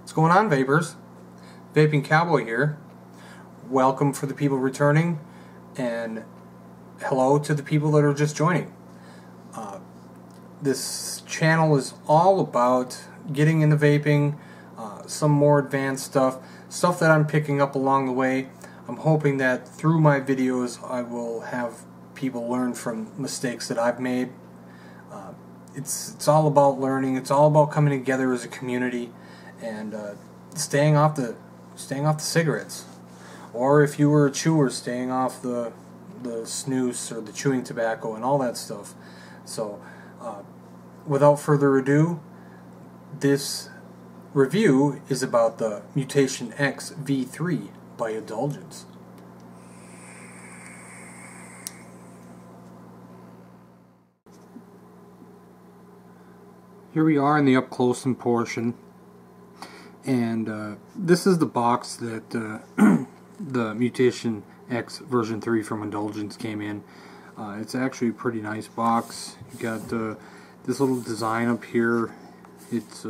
What's going on, vapors? Vaping Cowboy here. Welcome for the people returning, and hello to the people that are just joining. This channel is all about getting into vaping, some more advanced stuff that I'm picking up along the way. I'm hoping that through my videos I will have people learn from mistakes that I've made. It's all about learning. It's all about coming together as a community and staying off the cigarettes, or if you were a chewer, staying off the snus or the chewing tobacco and all that stuff. So without further ado, this review is about the Mutation X V3 by Indulgence. Here we are in the up close and portion, and this is the box that the Mutation X version 3 from Indulgence came in. It's actually a pretty nice box. You got this little design up here. It's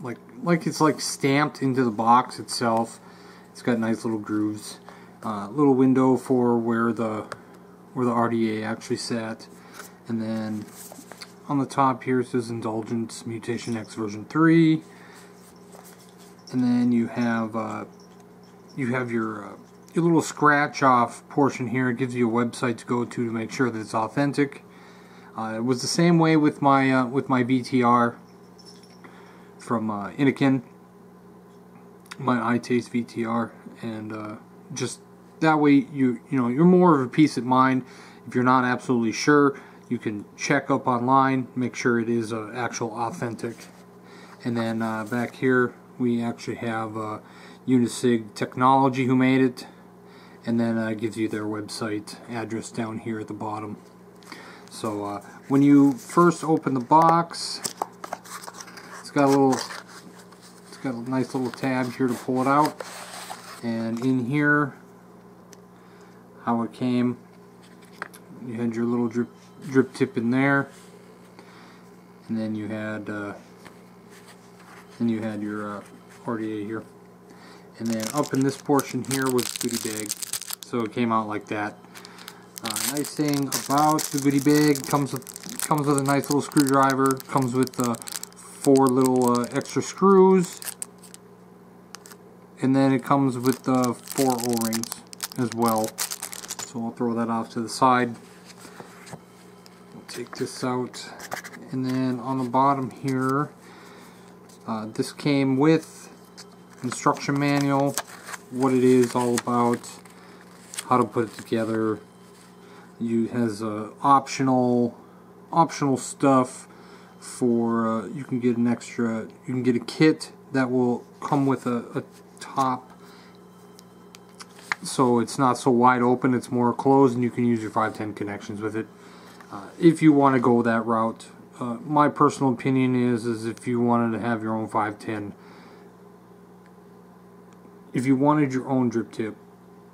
like stamped into the box itself. It's got nice little grooves, little window for where the RDA actually sat, and then on the top here it says Indulgence Mutation X version 3, and then you have your little scratch off portion here. It gives you a website to go to make sure that it's authentic. It was the same way with my VTR from Innikin, my iTaste VTR, and just that way you're more of a peace of mind. If you're not absolutely sure, you can check up online, make sure it is actual authentic. And then back here we actually have Unisig Technology who made it, and then it gives you their website address down here at the bottom. So when you first open the box, it's got a nice little tab here to pull it out, and in here, how it came, you had your little drip tip in there, and then you had your RDA here, and then up in this portion here was the goodie bag. So it came out like that. Nice thing about the goodie bag, comes with a nice little screwdriver. Comes with 4 little extra screws, and then it comes with 4 O-rings as well. So I'll throw that off to the side. We'll take this out, and then on the bottom here, this came with instruction manual, what it is all about, how to put it together. It has optional stuff for you can get a kit that will come with a top, so it's not so wide open, it's more closed, and you can use your 510 connections with it if you want to go that route. My personal opinion is if you wanted to have your own 510, if you wanted your own drip tip,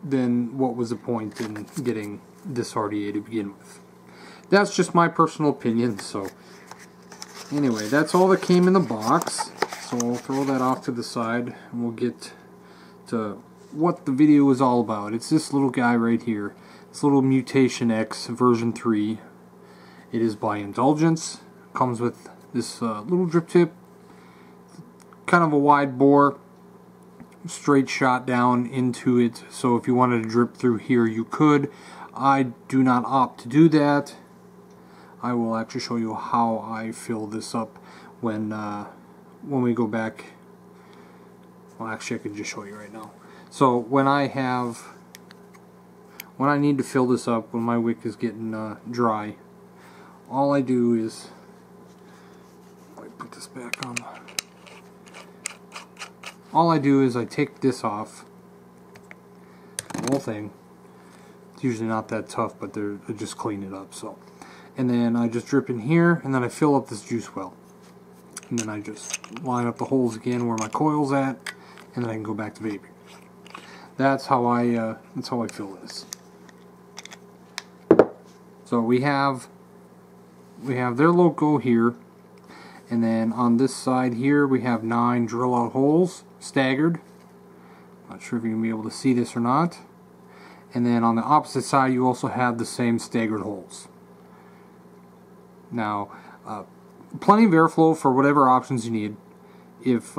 then what was the point in getting this RDA to begin with? That's just my personal opinion. So anyway, that's all that came in the box, so I'll throw that off to the side, and we'll get to what the video is all about. It's this little guy right here, this little Mutation X version 3. It is by Indulgence. Comes with this little drip tip, kind of a wide bore, straight shot down into it, so if you wanted to drip through here you could. I do not opt to do that. I will actually show you how I fill this up when we go back. Well, actually I could just show you right now. So when I need to fill this up, when my wick is getting dry, all I do is, let me put this back on. All I do is I take this off, the whole thing. It's usually not that tough, but I just clean it up. So, and then I just drip in here, and then I fill up this juice well, and then I just line up the holes again where my coil's at, and then I can go back to vaping. That's how I fill this. So we have their logo here, And then on this side here we have 9 drill out holes, staggered. Not sure if you're going to be able to see this or not. And then on the opposite side you also have the same staggered holes. Now, plenty of airflow for whatever options you need. If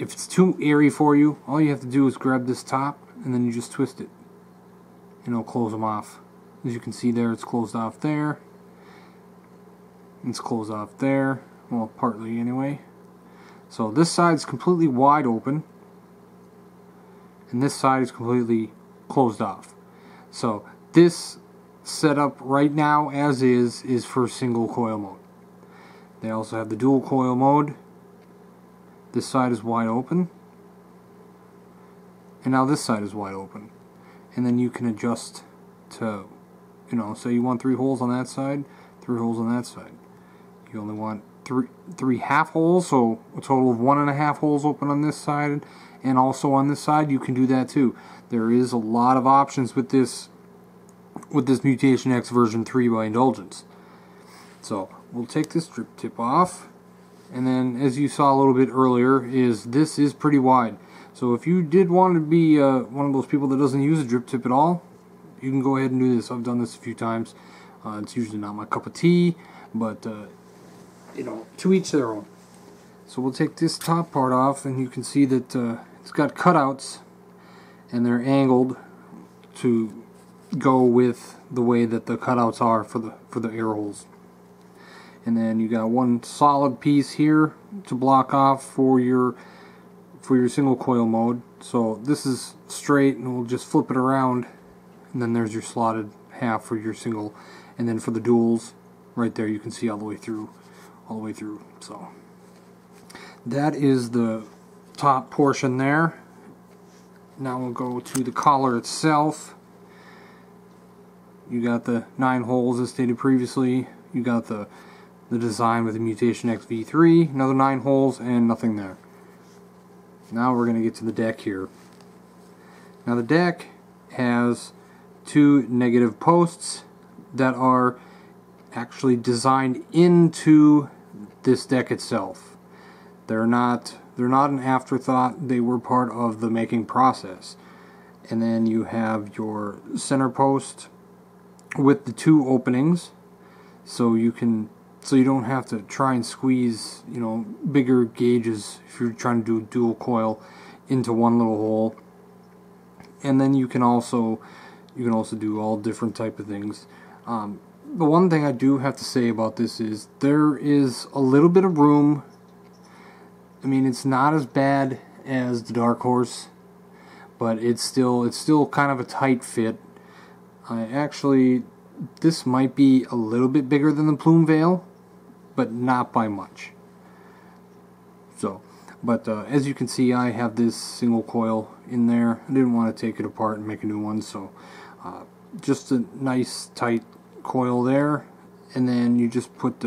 it's too airy for you, all you have to do is grab this top and then you just twist it. And it'll close them off. As you can see there, it's closed off there. It's closed off there. Well, partly anyway. So this side is completely wide open. And this side is completely closed off. So this setup right now as is for single coil mode. They also have the dual coil mode. This side is wide open. And now this side is wide open. And then you can adjust to, you know, say you want 3 holes on that side, 3 holes on that side. You only want three half holes, so a total of 1.5 holes open on this side, and also on this side you can do that too. There is a lot of options with this Mutation X version 3 by Indulgence. So we'll take this drip tip off, and then as you saw a little bit earlier, this is pretty wide. So if you did want to be one of those people that doesn't use a drip tip at all, you can go ahead and do this. I've done this a few times. It's usually not my cup of tea, but you know, to each their own. So we'll take this top part off, and you can see that it's got cutouts, and they're angled to go with the way that the cutouts are for the air holes. And then you got one solid piece here to block off for your single coil mode. So this is straight, and we'll just flip it around, and then there's your slotted half for your single. And then for the duals, right there you can see all the way through. So that is the top portion there. Now we'll go to the collar itself. You got the 9 holes as stated previously. You got the design with the Mutation X V3, another 9 holes, and nothing there. Now we're going to get to the deck here. Now the deck has 2 negative posts that are actually designed into this deck itself. They're not an afterthought. They were part of the making process. And then you have your center post with the 2 openings, so you don't have to try and squeeze, you know, bigger gauges if you're trying to do a dual coil into one little hole. And then you can also do all different type of things. The one thing I do have to say about this is there is a little bit of room. I mean, it's not as bad as the Dark Horse, but it's still kind of a tight fit. This might be a little bit bigger than the Plume Veil, but not by much. So, but as you can see, I have this single coil in there. I didn't want to take it apart and make a new one, so just a nice tight coil there, and then you just put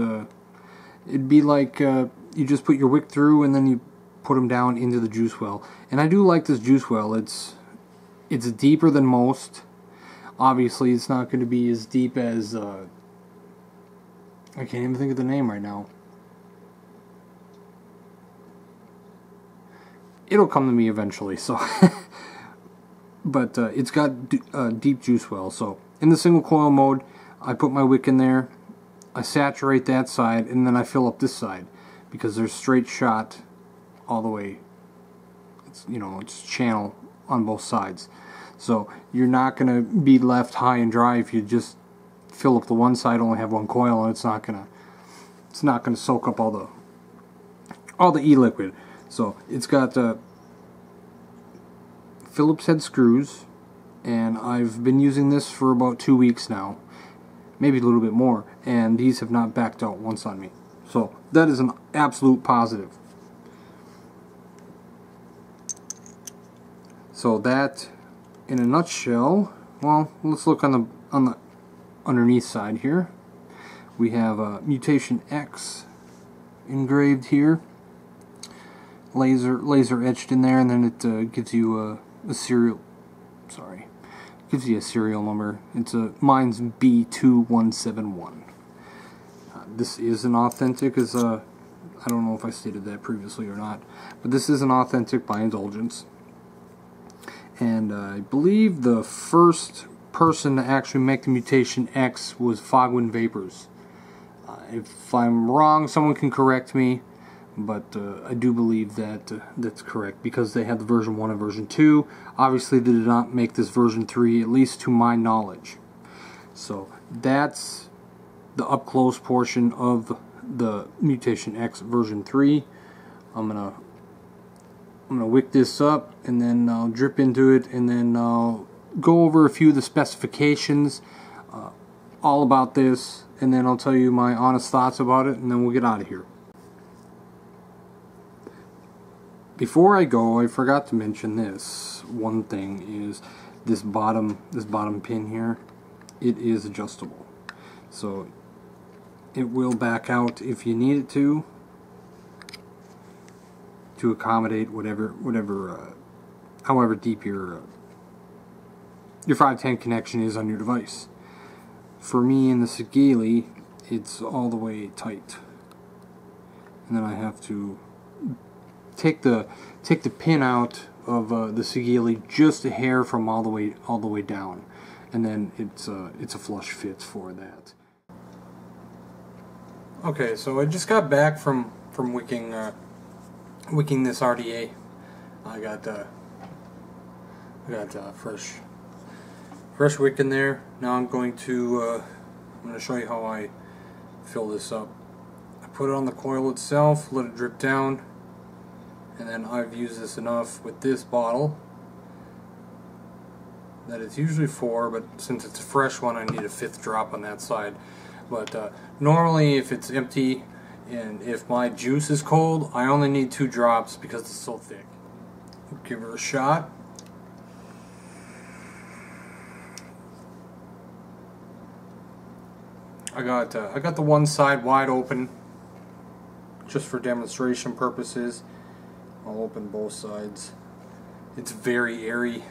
it'd be like you just put your wick through, and then you put them down into the juice well. And I do like this juice well. It's deeper than most. Obviously, it's not going to be as deep as I can't even think of the name right now. It'll come to me eventually. So, but it's got deep juice well. So in the single coil mode, I put my wick in there, I saturate that side, and then I fill up this side, because there's straight shot all the way. It's channel on both sides. So you're not going to be left high and dry if you just fill up the one side, only have one coil, and it's not gonna soak up all the e-liquid. So it's got Phillips head screws, and I've been using this for about 2 weeks now, maybe a little bit more, and these have not backed out once on me. So that is an absolute positive. So that, in a nutshell, well, let's look on the underneath side here. We have a Mutation X engraved here, laser etched in there, and then it gives you a serial. Sorry, gives you a serial number. Mine's B2171. This is an authentic, as I I don't know if I stated that previously or not, but this is an authentic by Indulgence. And I believe the first person to actually make the Mutation X was Fogwind Vapors. If I'm wrong, someone can correct me, but I do believe that that's correct, because they had the version 1 and version 2. Obviously they did not make this version 3, at least to my knowledge. So that's the up close portion of the Mutation X version 3. I'm gonna wick this up, and then I'll drip into it, and then I'll go over a few of the specifications, all about this, and then I'll tell you my honest thoughts about it, and then we'll get out of here. Before I go, I forgot to mention this. One thing is this bottom pin here. It is adjustable, so it will back out if you need it to accommodate however deep your 510 connection is on your device. For me in the Sigili, it's all the way tight, and then I have to take the pin out of the Sigili just a hair from all the way down, and then it's a flush fit for that. Okay, so I just got back from wicking this RDA. I got fresh wick in there. Now I'm going to show you how I fill this up. I put it on the coil itself, let it drip down, and then I've used this enough with this bottle that it's usually 4, but since it's a fresh one I need a 5th drop on that side. But normally if it's empty and if my juice is cold, I only need 2 drops because it's so thick. Give her a shot. I got the one side wide open just for demonstration purposes. I'll open both sides. It's very airy.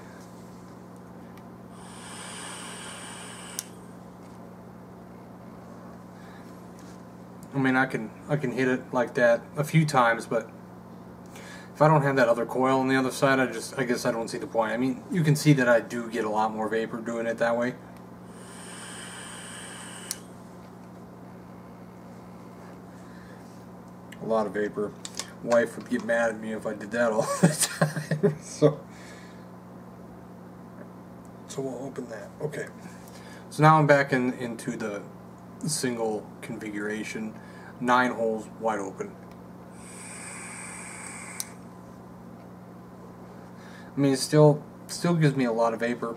I mean, I can hit it like that a few times, but if I don't have that other coil on the other side, I guess I don't see the point. I mean, you can see that I do get a lot more vapor doing it that way. A lot of vapor. Wife would get mad at me if I did that all the time. So we'll open that. Okay. So now I'm back into the single configuration. 9 holes wide open. I mean, it still gives me a lot of vapor.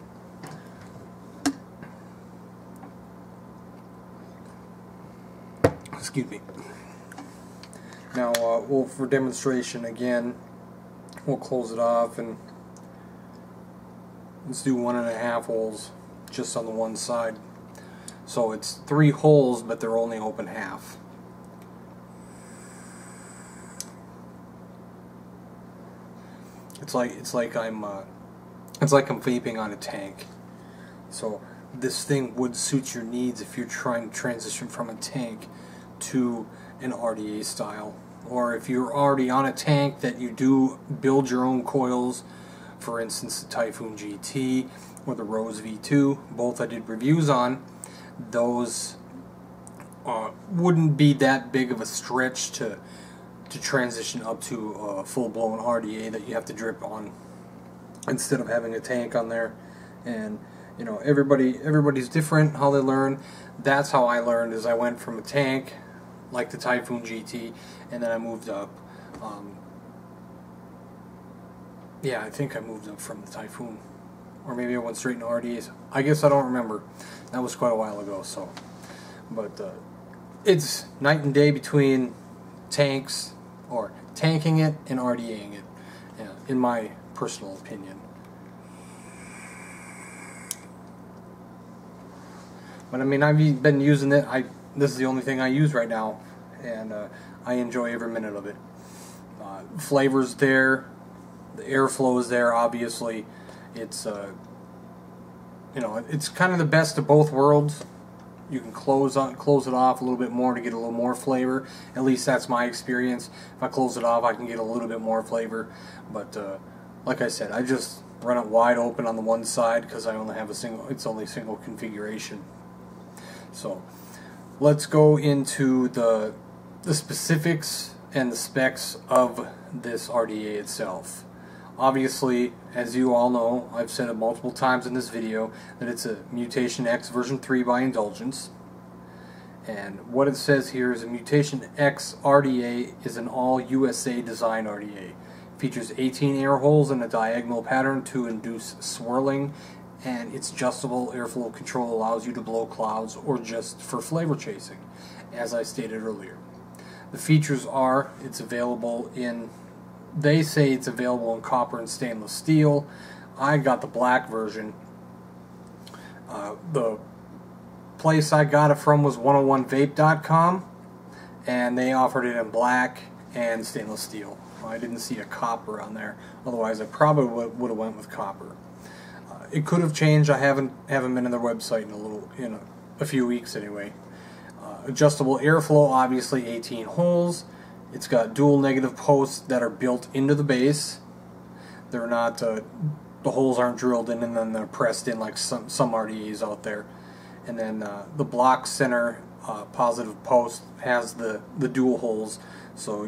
Excuse me. Now, well, for demonstration again, we'll close it off and let's do 1.5 holes just on the one side. So it's 3 holes, but they're only open half. It's like I'm vaping on a tank. So this thing would suit your needs if you're trying to transition from a tank to an RDA style, or if you're already on a tank that you do build your own coils. For instance, the Typhoon GT or the Rose V2, both I did reviews on. Those wouldn't be that big of a stretch to transition up to a full-blown RDA that you have to drip on instead of having a tank on there. And you know, everybody's different how they learn. That's how I learned, is I went from a tank like the Typhoon GT, and then I moved up. Yeah, I think I moved up from the Typhoon, or maybe I went straight into RDAs. I guess I don't remember. That was quite a while ago. So, but it's night and day between tanks, or tanking it, and RDAing it, in my personal opinion. But I mean, I've been using it. This is the only thing I use right now, and I enjoy every minute of it. Flavor's there, the airflow is there. Obviously, it's you know, it's kind of the best of both worlds. you can close it off a little bit more to get a little more flavor. At least that's my experience. If I close it off, I can get a little bit more flavor. But like I said, I just run it wide open on the one side because I only have it's only single configuration. So let's go into the specifics and the specs of this RDA itself. Obviously, as you all know, I've said it multiple times in this video, that it's a Mutation X version 3 by Indulgence. And what it says here is a Mutation X RDA is an all USA design RDA. Features 18 air holes in a diagonal pattern to induce swirling, and its adjustable airflow control allows you to blow clouds or just for flavor chasing, as I stated earlier. The features are, they say it's available in copper and stainless steel. I got the black version. The place I got it from was 101vape.com, and they offered it in black and stainless steel. I didn't see a copper on there. Otherwise, I probably would have went with copper. It could have changed. I haven't been on their website in a few weeks anyway. Adjustable airflow, obviously 18 holes. It's got dual negative posts that are built into the base. They're not, the holes aren't drilled in and then they're pressed in like some RDAs out there. And then the block center positive post has the dual holes, so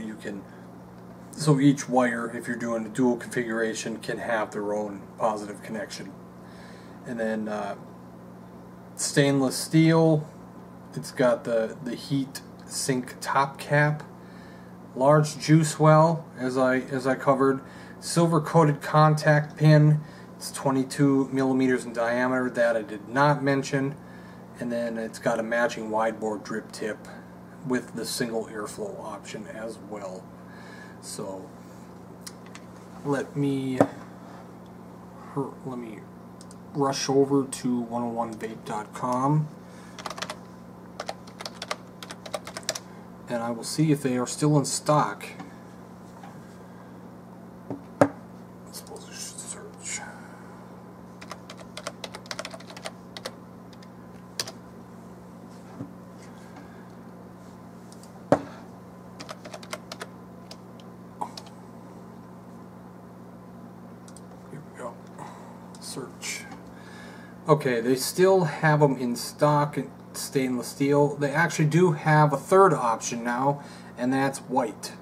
each wire, if you're doing a dual configuration, can have their own positive connection. And then stainless steel, it's got the heat sink top cap. Large juice well, as I covered. Silver coated contact pin. It's 22 millimeters in diameter. That I did not mention. And then it's got a matching wide bore drip tip with the single airflow option as well. So let me rush over to 101vape.com. and I will see if they are still in stock. I suppose I should search. Here we go. Search. Okay, they still have them in stock. Stainless steel. They actually do have a third option now, and that's white.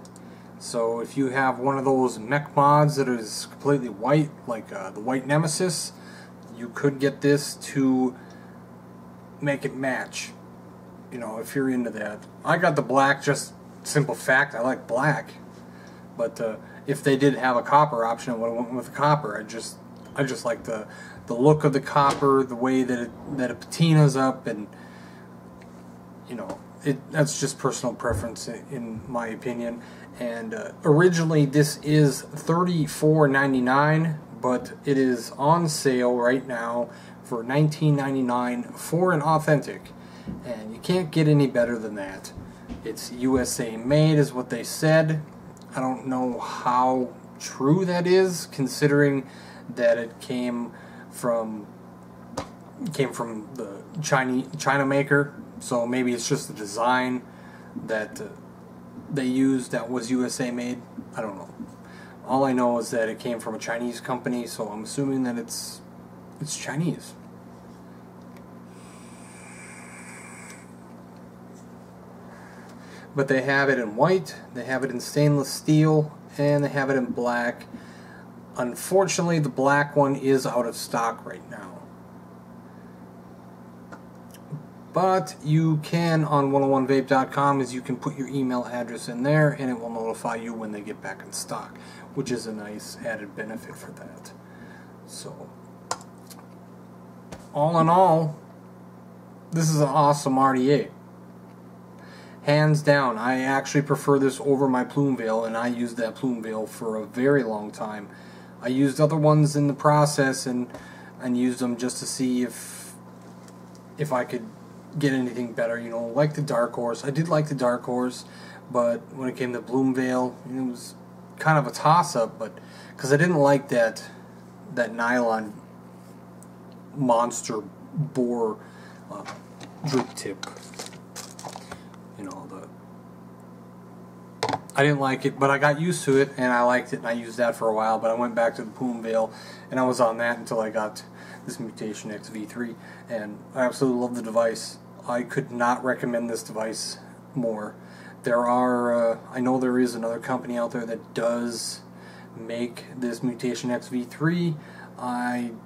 So if you have one of those mech mods that is completely white, like the White Nemesis, you could get this to make it match. You know, if you're into that. I got the black, just simple fact, I like black. But if they did have a copper option, I would have went with the copper. I just like the look of the copper, the way that it patina's up, and you know, that's just personal preference in my opinion. And originally this is $34.99, but it is on sale right now for $19.99 for an authentic, and you can't get any better than that. It's USA made is what they said. I don't know how true that is, considering that it came from the China maker. So maybe it's just the design that they used that was USA made. I don't know. All I know is that it came from a Chinese company, so I'm assuming that it's Chinese. But they have it in white, they have it in stainless steel, and they have it in black. Unfortunately, the black one is out of stock right now. But you can, on 101vape.com, is you can put your email address in there and it will notify you when they get back in stock, which is a nice added benefit for that. So, all in all, this is an awesome RDA. Hands down, I actually prefer this over my plume veil, and I used that plume veil for a very long time. I used other ones in the process and used them just to see if I could get anything better, you know, like the Dark Horse. I did like the Dark Horse, but when it came to Bloom Veil, it was kind of a toss-up, but because I didn't like that nylon monster bore drip tip. You know, I didn't like it, but I got used to it, and I liked it, and I used that for a while, but I went back to the Poom Veil, and I was on that until I got this Mutation X V3, and I absolutely love the device. I could not recommend this device more. There are, I know there is another company out there that does make this Mutation X V3. I'm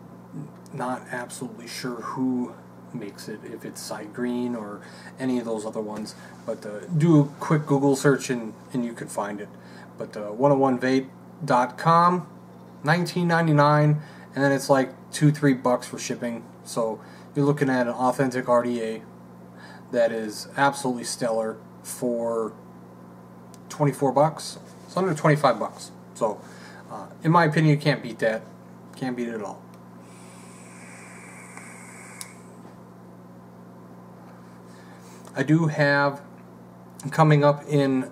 not absolutely sure who makes it, if it's Side Green or any of those other ones, but do a quick Google search and you can find it. But 101vape.com, $19.99, and then it's like $2-3 for shipping. So you're looking at an authentic RDA that is absolutely stellar for $24. It's under $25. So in my opinion, you can't beat that. Can't beat it at all. I do have coming up in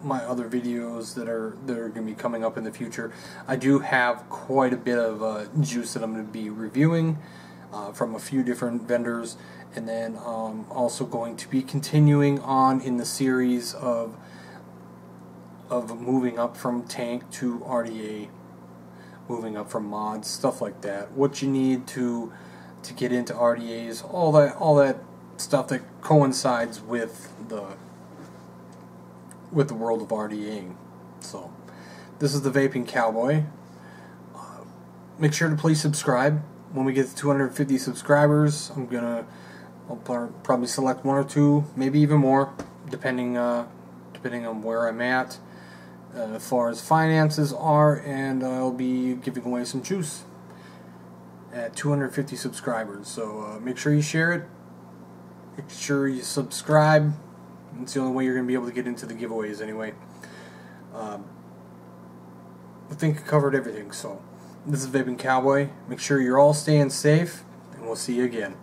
my other videos that are going to be coming up in the future. I do have quite a bit of juice that I'm going to be reviewing from a few different vendors, and then also going to be continuing on in the series of moving up from tank to RDA, moving up from mods, stuff like that. What you need to get into RDAs, all that stuff that coincides with the world of RDAing. So this is the Vaping Cowboy. Make sure to please subscribe. When we get to 250 subscribers, I'll probably select one or two, maybe even more, depending on where I'm at as far as finances are, and I'll be giving away some juice at 250 subscribers. So make sure you share it. Make sure you subscribe. It's the only way you're going to be able to get into the giveaways anyway. I think I covered everything. So this is Vaping Cowboy. Make sure you're all staying safe, and we'll see you again.